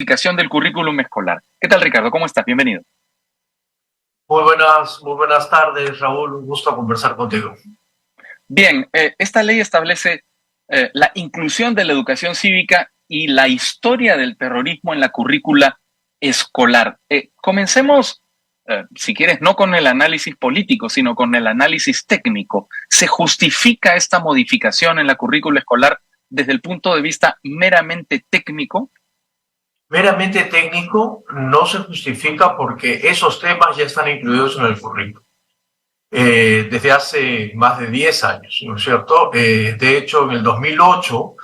Aplicación del currículum escolar. ¿Qué tal, Ricardo? ¿Cómo estás? Bienvenido. Muy buenas tardes, Raúl. Un gusto conversar contigo. Bien, esta ley establece la inclusión de la educación cívica y la historia del terrorismo en la currícula escolar. Comencemos, si quieres, no con el análisis político, sino con el análisis técnico. ¿Se justifica esta modificación en la currícula escolar desde el punto de vista meramente técnico? Meramente técnico no se justifica porque esos temas ya están incluidos en el currículo desde hace más de 10 años, ¿no es cierto? De hecho, en el 2008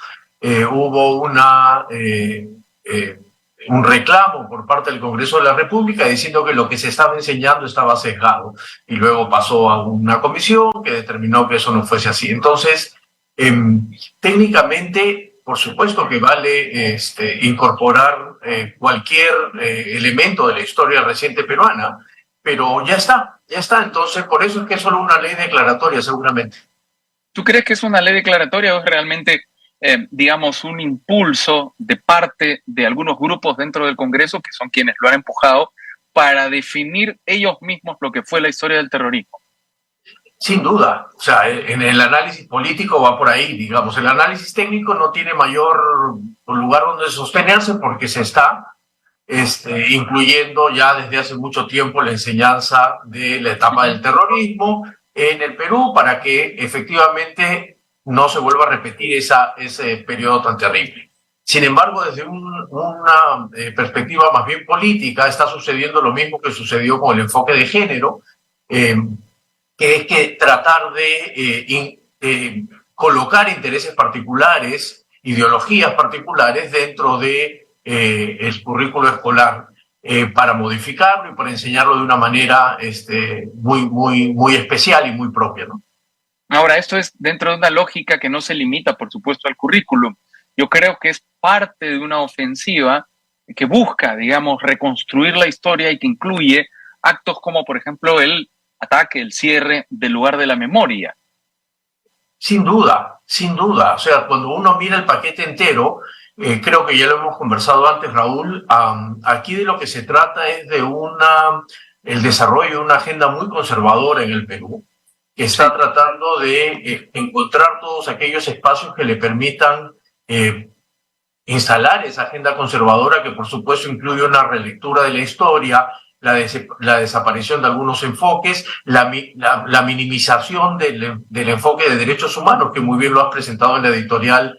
hubo un reclamo por parte del Congreso de la República diciendo que lo que se estaba enseñando estaba sesgado, y luego pasó a una comisión que determinó que eso no fuese así. Entonces, técnicamente, por supuesto que vale incorporar cualquier elemento de la historia reciente peruana, pero ya está. Entonces, por eso es que es solo una ley declaratoria, seguramente. ¿Tú crees que es una ley declaratoria o es realmente, digamos, un impulso de parte de algunos grupos dentro del Congreso, que son quienes lo han empujado, para definir ellos mismos lo que fue la historia del terrorismo? Sin duda. O sea, en el análisis político va por ahí, digamos. El análisis técnico no tiene mayor lugar donde sostenerse porque se está incluyendo ya desde hace mucho tiempo la enseñanza de la etapa del terrorismo en el Perú para que efectivamente no se vuelva a repetir ese periodo tan terrible. Sin embargo, desde una perspectiva más bien política, está sucediendo lo mismo que sucedió con el enfoque de género, que es que tratar de colocar intereses particulares, ideologías particulares dentro de el currículo escolar para modificarlo y para enseñarlo de una manera muy especial y muy propia, ¿no? Ahora, esto es dentro de una lógica que no se limita, por supuesto, al currículum. Yo creo que es parte de una ofensiva que busca, digamos, reconstruir la historia y que incluye actos como, por ejemplo, el ataque, el cierre del lugar de la memoria. Sin duda, sin duda. O sea, cuando uno mira el paquete entero, creo que ya lo hemos conversado antes, Raúl, aquí de lo que se trata es de el desarrollo de una agenda muy conservadora en el Perú, que está tratando de encontrar todos aquellos espacios que le permitan instalar esa agenda conservadora, que por supuesto incluye una relectura de la historia, la desaparición de algunos enfoques, la minimización del enfoque de derechos humanos, que muy bien lo has presentado en la editorial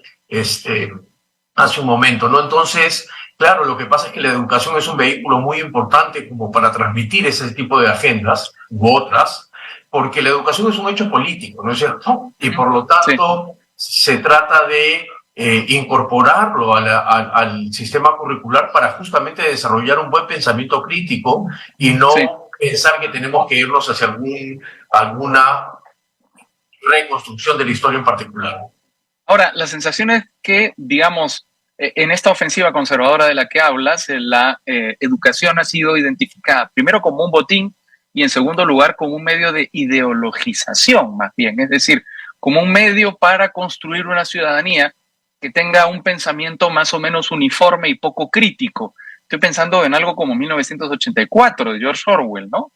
hace un momento, ¿no? Entonces, claro, lo que pasa es que la educación es un vehículo muy importante como para transmitir ese tipo de agendas u otras, porque la educación es un hecho político, ¿no es cierto? Y por lo tanto, se trata de incorporarlo al sistema curricular para justamente desarrollar un buen pensamiento crítico y no pensar que tenemos que irnos hacia alguna reconstrucción de la historia en particular. Ahora, la sensación es que, digamos, en esta ofensiva conservadora de la que hablas, la educación ha sido identificada primero como un botín y en segundo lugar como un medio de ideologización, más bien, es decir, como un medio para construir una ciudadanía que tenga un pensamiento más o menos uniforme y poco crítico. Estoy pensando en algo como 1984 de George Orwell, ¿no?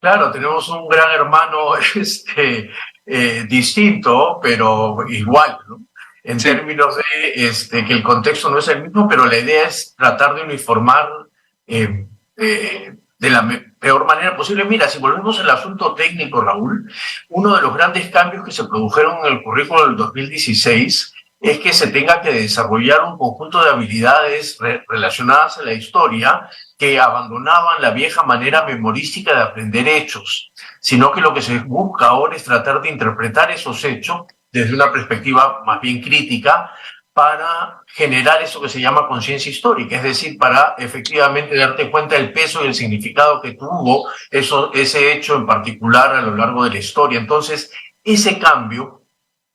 Claro, tenemos un gran hermano distinto, pero igual, ¿no? En términos de que el contexto no es el mismo, pero la idea es tratar de uniformar de la peor manera posible. Mira, si volvemos al asunto técnico, Raúl, uno de los grandes cambios que se produjeron en el currículo del 2016 es que se tenga que desarrollar un conjunto de habilidades relacionadas a la historia que abandonaban la vieja manera memorística de aprender hechos, sino que lo que se busca ahora es tratar de interpretar esos hechos desde una perspectiva más bien crítica para generar eso que se llama conciencia histórica, es decir, para efectivamente darte cuenta del peso y el significado que tuvo ese hecho en particular a lo largo de la historia. Entonces, ese cambio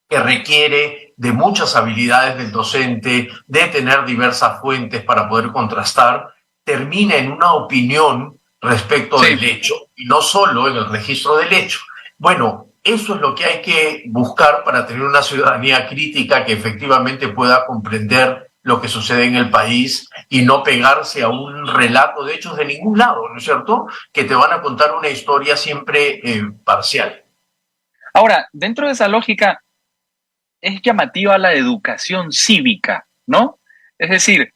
que requiere de muchas habilidades del docente, de tener diversas fuentes para poder contrastar, termina en una opinión respecto del hecho, y no solo en el registro del hecho. Bueno, eso es lo que hay que buscar para tener una ciudadanía crítica que efectivamente pueda comprender lo que sucede en el país y no pegarse a un relato de hechos de ningún lado, ¿no es cierto?, que te van a contar una historia siempre parcial. Ahora, dentro de esa lógica, es llamativa la educación cívica, ¿no? Es decir,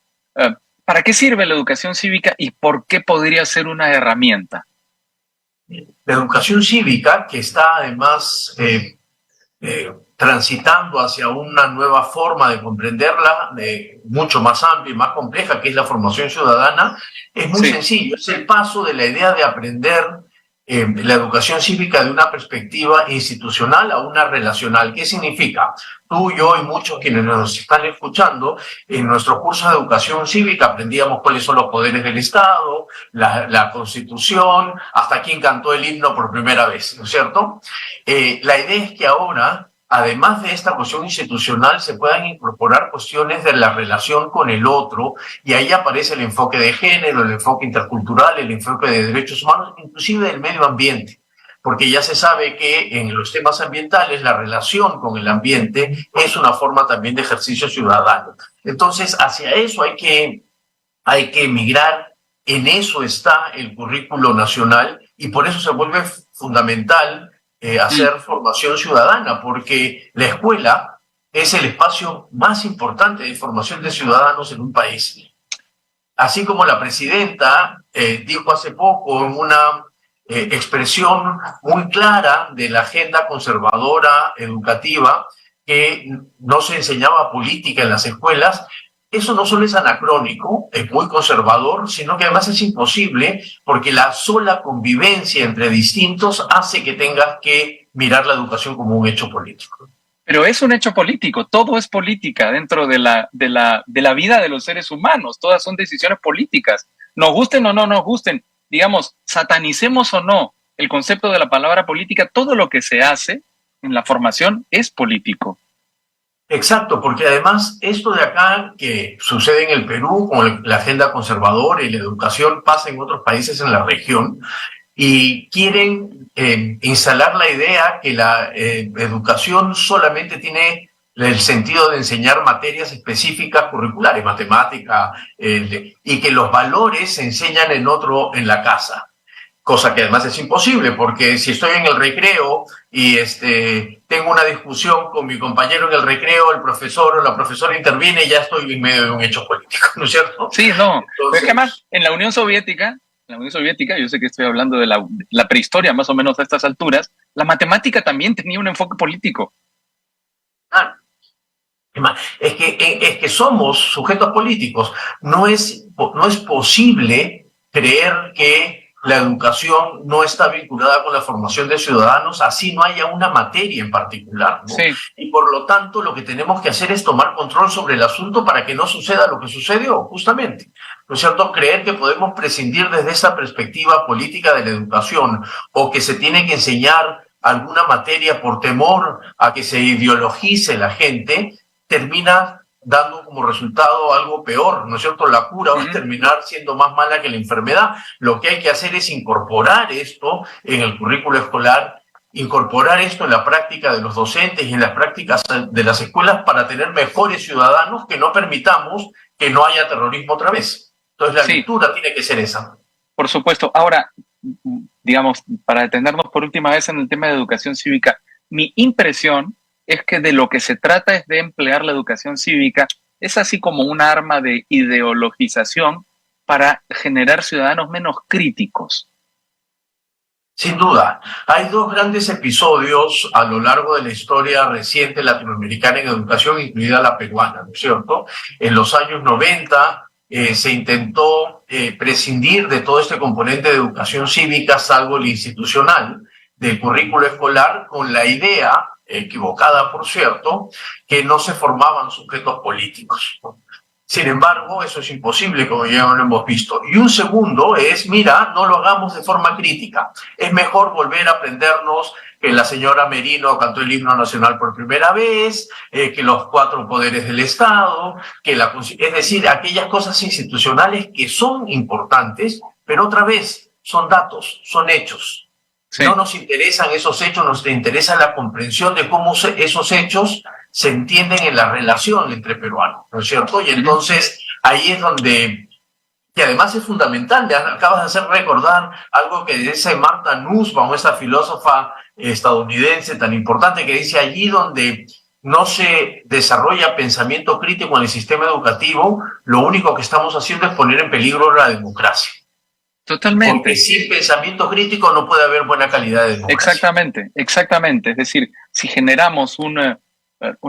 ¿para qué sirve la educación cívica y por qué podría ser una herramienta? La educación cívica, que está además transitando hacia una nueva forma de comprenderla, mucho más amplia y más compleja, que es la formación ciudadana, es muy sencillo. Es el paso de la idea de aprender la educación cívica de una perspectiva institucional a una relacional. ¿Qué significa? Tú, yo y muchos quienes nos están escuchando, en nuestro curso de educación cívica aprendíamos cuáles son los poderes del Estado, la Constitución, hasta quién cantó el himno por primera vez, ¿no es cierto? La idea es que ahora, además de esta cuestión institucional, se puedan incorporar cuestiones de la relación con el otro, y ahí aparece el enfoque de género, el enfoque intercultural, el enfoque de derechos humanos, inclusive del medio ambiente, porque ya se sabe que en los temas ambientales la relación con el ambiente es una forma también de ejercicio ciudadano. Entonces, hacia eso hay que migrar, en eso está el currículo nacional, y por eso se vuelve fundamental hacer formación ciudadana, porque la escuela es el espacio más importante de formación de ciudadanos en un país. Así como la presidenta dijo hace poco en una expresión muy clara de la agenda conservadora educativa, que no se enseñaba política en las escuelas. Eso no solo es anacrónico, es muy conservador, sino que además es imposible, porque la sola convivencia entre distintos hace que tengas que mirar la educación como un hecho político. Pero es un hecho político, todo es política dentro de la vida de los seres humanos, todas son decisiones políticas, nos gusten o no nos gusten, digamos, satanicemos o no el concepto de la palabra política, todo lo que se hace en la formación es político. Exacto, porque además esto de acá que sucede en el Perú con la agenda conservadora y la educación pasa en otros países en la región, y quieren instalar la idea que la educación solamente tiene el sentido de enseñar materias específicas curriculares, matemática, y que los valores se enseñan en la casa. Cosa que además es imposible, porque si estoy en el recreo y tengo una discusión con mi compañero en el recreo, el profesor o la profesora interviene y ya estoy en medio de un hecho político, ¿no es cierto? Sí, no. Entonces, pero es que además, en la Unión Soviética, yo sé que estoy hablando de la prehistoria más o menos a estas alturas, la matemática también tenía un enfoque político. Es que somos sujetos políticos. No es posible creer que la educación no está vinculada con la formación de ciudadanos, así no haya una materia en particular, ¿no? Sí. Y por lo tanto, lo que tenemos que hacer es tomar control sobre el asunto para que no suceda lo que sucedió, justamente. ¿No es cierto? Creer que podemos prescindir desde esa perspectiva política de la educación, o que se tiene que enseñar alguna materia por temor a que se ideologice la gente, termina dando como resultado algo peor, ¿no es cierto? La cura va a terminar siendo más mala que la enfermedad. Lo que hay que hacer es incorporar esto en el currículo escolar, incorporar esto en la práctica de los docentes y en las prácticas de las escuelas para tener mejores ciudadanos, que no permitamos que no haya terrorismo otra vez. Entonces la lectura tiene que ser esa. Por supuesto. Ahora, digamos, para detenernos por última vez en el tema de educación cívica, mi impresión es que de lo que se trata es de emplear la educación cívica, es así como un arma de ideologización para generar ciudadanos menos críticos. Sin duda. Hay dos grandes episodios a lo largo de la historia reciente latinoamericana en educación, incluida la peruana, ¿no es cierto? En los años 90 se intentó prescindir de todo este componente de educación cívica, salvo el institucional, del currículo escolar, con la idea, equivocada por cierto, que no se formaban sujetos políticos. Sin embargo, eso es imposible, como ya lo hemos visto. Y un segundo es, mira, no lo hagamos de forma crítica. Es mejor volver a aprendernos que la señora Merino cantó el himno nacional por primera vez, que los 4 poderes del Estado, es decir, aquellas cosas institucionales que son importantes, pero otra vez son datos, son hechos. Sí. No nos interesan esos hechos, nos interesa la comprensión de cómo esos hechos se entienden en la relación entre peruanos, ¿no es cierto? Y entonces ahí es donde, que además es fundamental, acabas de hacer recordar algo que dice Martha Nussbaum, esa filósofa estadounidense tan importante, que dice allí donde no se desarrolla pensamiento crítico en el sistema educativo, lo único que estamos haciendo es poner en peligro la democracia. Totalmente. Porque sin pensamiento crítico no puede haber buena calidad de democracia. Exactamente, exactamente. Es decir, si generamos una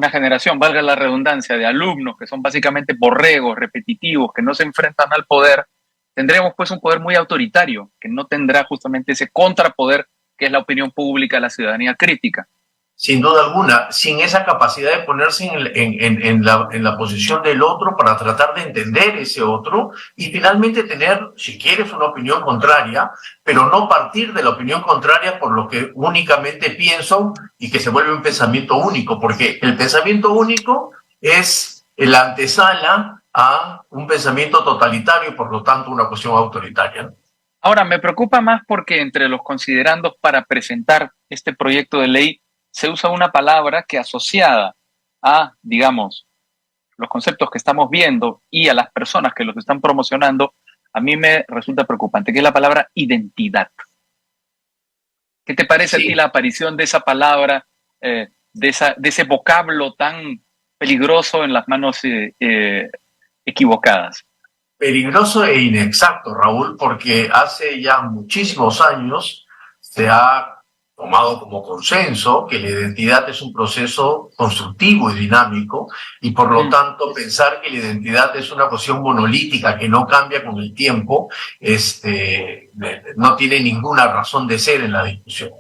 generación, valga la redundancia, de alumnos que son básicamente borregos, repetitivos, que no se enfrentan al poder, tendremos pues un poder muy autoritario, que no tendrá justamente ese contrapoder que es la opinión pública, la ciudadanía crítica. Sin duda alguna, sin esa capacidad de ponerse en la posición del otro para tratar de entender ese otro y finalmente tener, si quieres, una opinión contraria, pero no partir de la opinión contraria por lo que únicamente pienso y que se vuelve un pensamiento único, porque el pensamiento único es la antesala a un pensamiento totalitario y por lo tanto una cuestión autoritaria. Ahora, me preocupa más porque entre los considerandos para presentar este proyecto de ley se usa una palabra que asociada a, digamos, los conceptos que estamos viendo y a las personas que los están promocionando, a mí me resulta preocupante, que es la palabra identidad. ¿Qué te parece a ti la aparición de esa palabra, de ese vocablo tan peligroso en las manos equivocadas? Peligroso e inexacto, Raúl, porque hace ya muchísimos años se ha tomado como consenso que la identidad es un proceso constructivo y dinámico y por lo tanto pensar que la identidad es una cuestión monolítica que no cambia con el tiempo no tiene ninguna razón de ser en la discusión.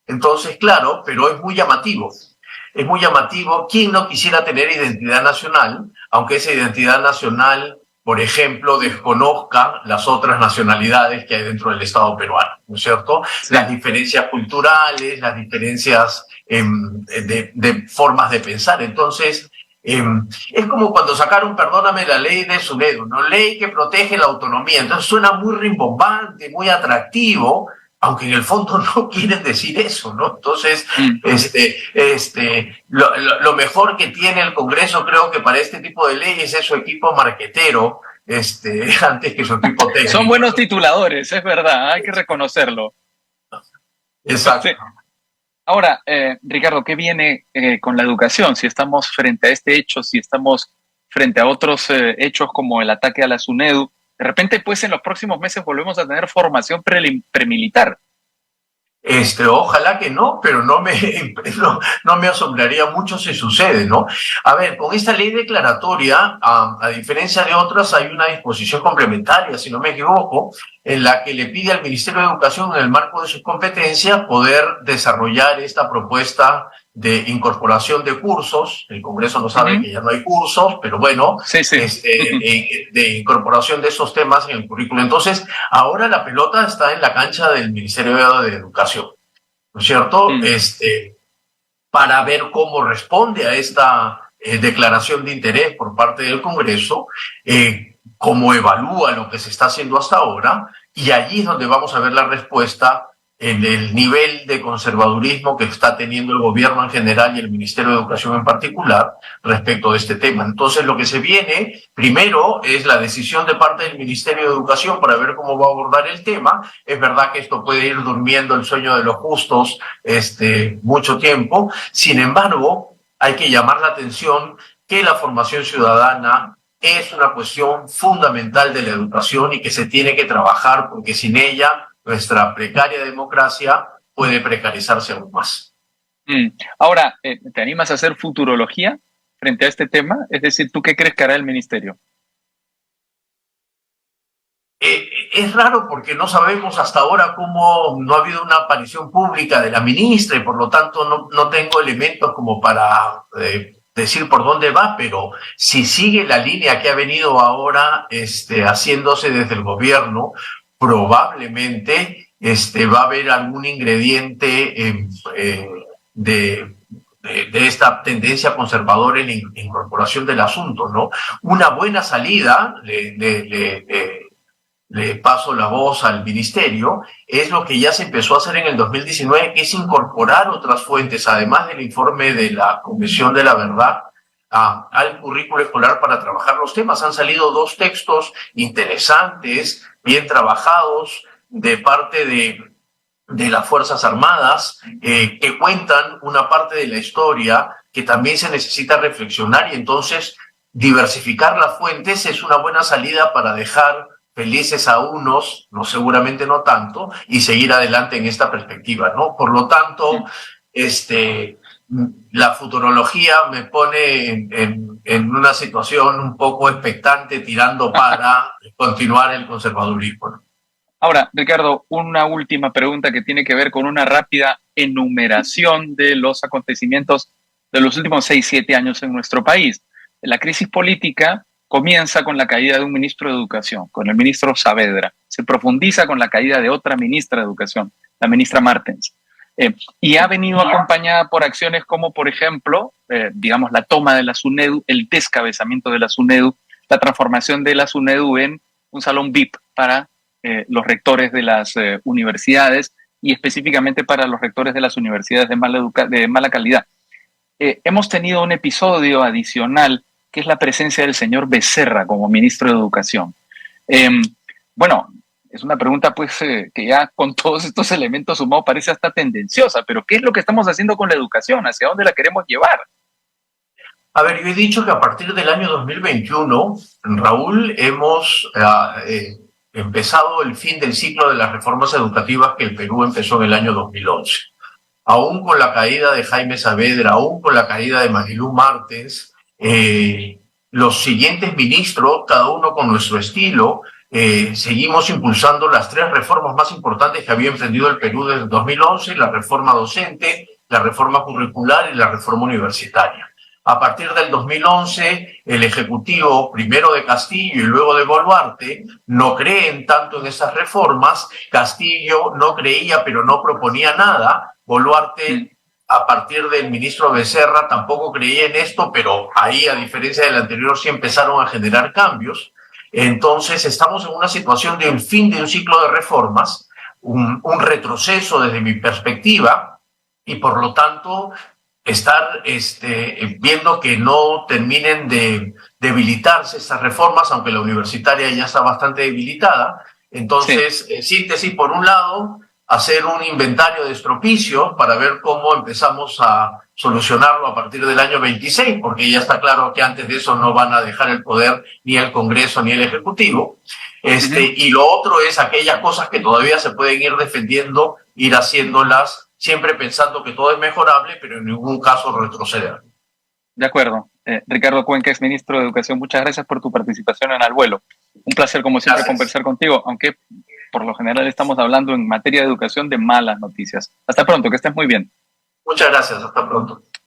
Entonces, claro, pero es muy llamativo. Es muy llamativo. ¿Quién no quisiera tener identidad nacional, aunque esa identidad nacional, por ejemplo, desconozca las otras nacionalidades que hay dentro del Estado peruano, ¿no es cierto? Sí. Las diferencias culturales, las diferencias de formas de pensar. Entonces, es como cuando sacaron, perdóname, la ley de SUNEDU, ¿no? Ley que protege la autonomía. Entonces suena muy rimbombante, muy atractivo, aunque en el fondo no quieren decir eso, ¿no? Entonces, lo mejor que tiene el Congreso, creo que para este tipo de leyes es su equipo marquetero, antes que su equipo técnico. Son buenos tituladores, es verdad, hay que reconocerlo. Exacto. Sí. Ahora, Ricardo, ¿qué viene con la educación? Si estamos frente a este hecho, si estamos frente a otros hechos como el ataque a la SUNEDU, de repente, pues, en los próximos meses volvemos a tener formación premilitar. Ojalá que no, pero no me asombraría mucho si sucede, ¿no? A ver, con esta ley declaratoria, a diferencia de otras, hay una disposición complementaria, si no me equivoco, en la que le pide al Ministerio de Educación, en el marco de sus competencias, poder desarrollar esta propuesta de incorporación de cursos. El Congreso no sabe que ya no hay cursos, pero bueno, sí. De incorporación de esos temas en el currículo. Entonces, ahora la pelota está en la cancha del Ministerio de Educación, ¿no es cierto? Para ver cómo responde a esta declaración de interés por parte del Congreso, cómo evalúa lo que se está haciendo hasta ahora, y allí es donde vamos a ver la respuesta en el nivel de conservadurismo que está teniendo el gobierno en general y el Ministerio de Educación en particular respecto de este tema. Entonces, lo que se viene primero es la decisión de parte del Ministerio de Educación para ver cómo va a abordar el tema. Es verdad que esto puede ir durmiendo el sueño de los justos mucho tiempo. Sin embargo, hay que llamar la atención que la formación ciudadana es una cuestión fundamental de la educación y que se tiene que trabajar, porque sin ella nuestra precaria democracia puede precarizarse aún más. Ahora, ¿te animas a hacer futurología frente a este tema? Es decir, ¿tú qué crees que hará el ministerio? Es raro porque no sabemos hasta ahora cómo no ha habido una aparición pública de la ministra y por lo tanto no tengo elementos como para decir por dónde va, pero si sigue la línea que ha venido ahora haciéndose desde el gobierno, probablemente va a haber algún ingrediente de esta tendencia conservadora en la incorporación del asunto, ¿no? Una buena salida le paso la voz al ministerio, es lo que ya se empezó a hacer en el 2019, que es incorporar otras fuentes, además del informe de la Comisión de la Verdad, al currículo escolar para trabajar los temas. Han salido 2 textos interesantes, bien trabajados, de parte de las Fuerzas Armadas, que cuentan una parte de la historia que también se necesita reflexionar, y entonces diversificar las fuentes es una buena salida para dejar felices a unos, no, seguramente no tanto, y seguir adelante en esta perspectiva, ¿no? Por lo tanto, la futurología me pone en una situación un poco expectante, tirando para continuar el conservadurismo, ¿no? Ahora, Ricardo, una última pregunta que tiene que ver con una rápida enumeración de los acontecimientos de los últimos 6-7 años en nuestro país. La crisis política comienza con la caída de un ministro de Educación, con el ministro Saavedra. Se profundiza con la caída de otra ministra de Educación, la ministra Martens. Y ha venido acompañada por acciones como, por ejemplo, digamos, la toma de la SUNEDU, el descabezamiento de la SUNEDU, la transformación de la SUNEDU en un salón VIP para los rectores de las universidades, y específicamente para los rectores de las universidades de mala calidad. Hemos tenido un episodio adicional, que es la presencia del señor Becerra como ministro de Educación. Bueno, es una pregunta pues que ya con todos estos elementos sumados parece hasta tendenciosa, pero ¿qué es lo que estamos haciendo con la educación? ¿Hacia dónde la queremos llevar? A ver, yo he dicho que a partir del año 2021, Raúl, hemos empezado el fin del ciclo de las reformas educativas que el Perú empezó en el año 2011. Aún con la caída de Jaime Saavedra, aún con la caída de Marilú Martens, los siguientes ministros, cada uno con nuestro estilo, seguimos impulsando las 3 reformas más importantes que había emprendido el Perú desde 2011, la reforma docente, la reforma curricular y la reforma universitaria. A partir del 2011, el Ejecutivo, primero de Castillo y luego de Boluarte, no creen tanto en esas reformas. Castillo no creía, pero no proponía nada. Boluarte, a partir del ministro Becerra, tampoco creía en esto, pero ahí, a diferencia del anterior, sí empezaron a generar cambios. Entonces, estamos en una situación de un fin de un ciclo de reformas, un retroceso desde mi perspectiva, y por lo tanto estar viendo que no terminen de debilitarse estas reformas, aunque la universitaria ya está bastante debilitada. Entonces, sí. En síntesis, por un lado, hacer un inventario de estropicios para ver cómo empezamos a solucionarlo a partir del año 26, porque ya está claro que antes de eso no van a dejar el poder ni el Congreso ni el Ejecutivo. Y lo otro es aquellas cosas que todavía se pueden ir defendiendo, ir haciéndolas, siempre pensando que todo es mejorable, pero en ningún caso retroceder. De acuerdo. Ricardo Cuenca, ministro de Educación, muchas gracias por tu participación en Al Vuelo. Un placer, como siempre, conversar contigo, aunque por lo general estamos hablando en materia de educación de malas noticias. Hasta pronto, que estés muy bien. Muchas gracias, hasta pronto.